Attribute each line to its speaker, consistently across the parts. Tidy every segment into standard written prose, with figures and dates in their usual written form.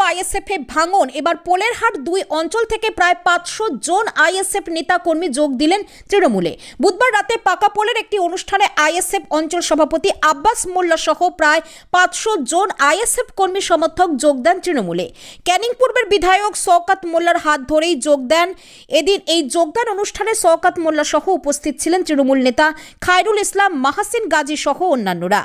Speaker 1: ISF এ ভাঙন। এবার পোলেরহাট 2 অঞ্চল থেকে প্রায় 500 জন আইএসএফ নেতা কর্মী যোগ দিলেন তৃণমূলে। বুধবার রাতে পাকাপোলের একটি অনুষ্ঠানে আইএসএফ অঞ্চল সভাপতি আব্বাস মোল্লা সহ প্রায় 500 জন আইএসএফ কর্মী সমর্থক যোগ দেন তৃণমূলে। ক্যানিং পূর্বের বিধায়ক শওকত মোল্লার হাত ধরেই যোগ দেন। এদিন এই যোগদান অনুষ্ঠানে শওকত মোল্লা সহ উপস্থিত ছিলেন তৃণমূল নেতা খায়রুল ইসলাম, মাহাসিন গাজী সহ অন্যান্যরা।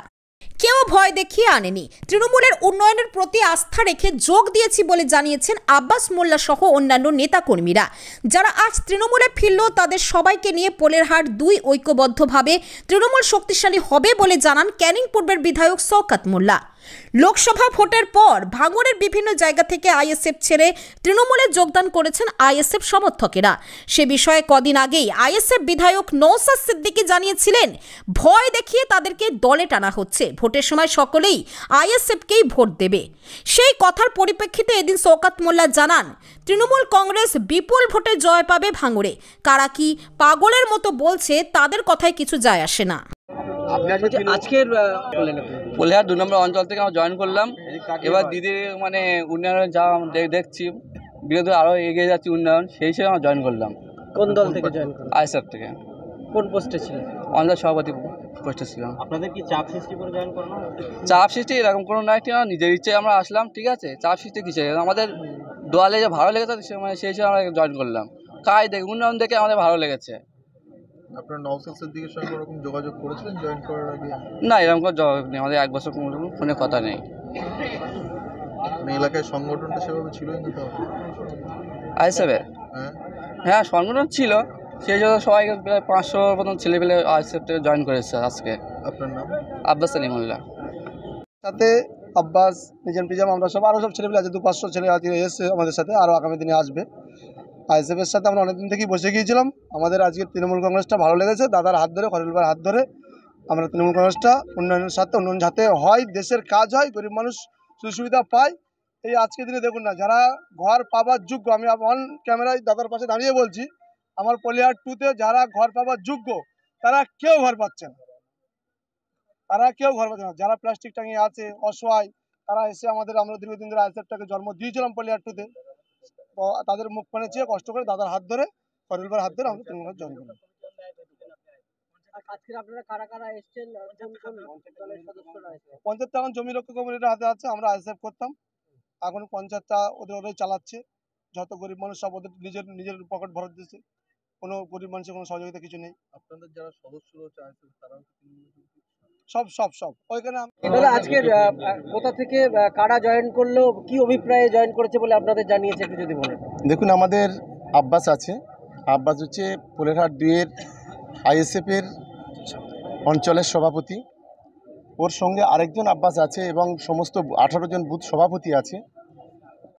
Speaker 1: কেউ ভয় দেখিয়ে আনেনি, তৃণমূলের উন্নয়নের প্রতি আস্থা রেখে যোগ দিয়েছি বলে জানিয়েছেন আব্বাস মোল্লা সহ অন্যান্য নেতাকর্মীরা। যারা আজ তৃণমূলে ফিরল তাদের সবাইকে নিয়ে পোলেরহাট 2 ঐক্যবদ্ধভাবে তৃণমূল শক্তিশালী হবে বলে জানান ক্যানিং পূর্বের বিধায়ক শওকত মোল্লা। লোকসভা ভোটের পর ভাঙড়ের বিভিন্ন জায়গা থেকে আইএসএফ ছেড়ে তৃণমূলে যোগদান করেছেন আইএসএফ সমর্থকেরা। সে বিষয়ে কদিন আগেই আইএসএফ বিধায়ক নওশাদ সিদ্দিকী জানিয়েছিলেন, ভয় দেখিয়ে তাদেরকে দলে টানা হচ্ছে, ভোটের সময় সকলেই আইএসএফকেই ভোট দেবে। সেই কথার পরিপ্রেক্ষিতে এদিন শওকত মোল্লা জানান, তৃণমূল কংগ্রেস বিপুল ভোটে জয় পাবে ভাঙড়ে। কারা কি পাগলের মতো বলছে তাদের কথায় কিছু যায় আসে না।
Speaker 2: আজকের পোলেরহাট 2 নম্বর অঞ্চল থেকে আমরা জয়েন করলাম। এবার দিদির মানে উন্নয়নের যা দেখছি, বিরোধী আরও এগিয়ে যাচ্ছে উন্নয়ন, সেই হিসেবে আমরা জয়েন করলাম।
Speaker 3: কোন দল থেকে জয়েন করলেন?
Speaker 2: আইএসএফ থেকে।
Speaker 3: কোন পোস্টে ছিলেন?
Speaker 2: অঞ্চল সভাপতি পোস্টে ছিলাম।
Speaker 3: আপনাদের কি চাপ সৃষ্টি করে জয়েন করানো?
Speaker 2: চাপ সৃষ্টি এরকম কোনো নয়, নিজের ইচ্ছে আমরা আসলাম, ঠিক আছে। চাপ সৃষ্টি কিসে, আমাদের দোয়ালে যে ভালো লেগেছে মানে সেই হিসেবে আমরা জয়েন করলাম। কাজ দেখে উন্নয়ন দেখে আমাদের ভালো লেগেছে।
Speaker 4: আপনার নওশাদ সিদ্দিকীর সঙ্গে ওরকম যোগাযোগ করেছিলেন জয়েন করার আগে?
Speaker 2: না, এরকম কোনো যোগাযোগ নেই, আমাদের 1 বছর ফোনে কথা নেই।
Speaker 4: এলাকায় সংগঠনটা সেভাবে ছিলই না তো?
Speaker 2: আইএসএফের হ্যাঁ সংগঠন ছিল, সেই জন্য সবাই প্রায় 500 মতন ছেলেপেলে আইএসএফ থেকে জয়েন করেছে আজকে।
Speaker 4: আপনার নাম?
Speaker 2: আব্বাস আলী মোল্লা।
Speaker 5: সাথে আব্বাস, নিজাম টিজাম, আমরা সব আরও সব ছেলেপেলে আছে, 200-500 ছেলে এসছে আমাদের সাথে, আরও আগামী দিনে আসবে। আইএসএফের সাথে আমরা অনেকদিন থেকেই বসে গিয়েছিলাম। আমাদের আজকে তৃণমূল কংগ্রেসটা ভালো লেগেছে, দাদার হাত ধরে, খলিল ভাইয়ের হাত ধরে আমরা তৃণমূল কংগ্রেসটা উন্নয়নের সাথে, উন্নয়ন যাতে হয়, দেশের কাজ হয়, গরিব মানুষ সুযোগ সুবিধা পায়। এই আজকের দিনে দেখুন না, যারা ঘর পাবার যোগ্য, আমি অন ক্যামেরায় দাদার পাশে দাঁড়িয়ে বলছি, আমার পোলেরহাট 2-তে যারা ঘর পাবার যোগ্য তারা কেউ ঘর পাচ্ছে না, যারা প্লাস্টিক টাঙিয়ে আছে, অসহায়, তারা এসে আমরা দীর্ঘদিন ধরে আইএসএফটাকে জন্ম দিয়েছিলাম পোলেরহাট 2-তে, তো তাদের মুখ পানে চেয়ে কষ্ট করে দাদার হাত ধরে, খলিল ভাইয়ের হাত ধরে আমরা তৃণমূল জয়েন করলাম। পঞ্চায়েত এখন জমি রক্ষা কমিটির হাতে আছে, আমরা আইএসএফ করতাম, এখন পঞ্চায়েতটা ওরাই চালাচ্ছে। যত গরিব মানুষ সব ওদের নিজের পকেট ভরাট দিচ্ছে, কোনো গরিব মানুষের কোনো সহযোগিতা কিছু নেই।
Speaker 4: আপনাদের যারা সদস্য রয়েছে আইএসএফ তারাও
Speaker 5: সব ওইখানে।
Speaker 3: আজকে কোথা থেকে কারা জয়েন করলো, কি অভিপ্রায়ে জয়েন করেছে বলে আপনাদের জানিয়েছে, একটু যদি বলেন।
Speaker 5: দেখুন, আমাদের আব্বাস আছে, আব্বাস হচ্ছে পোলেরহাট 2-এর আইএসএফের অঞ্চলের সভাপতি। ওর সঙ্গে আরেকজন আব্বাস আছে এবং সমস্ত 18 জন বুথ সভাপতি আছে।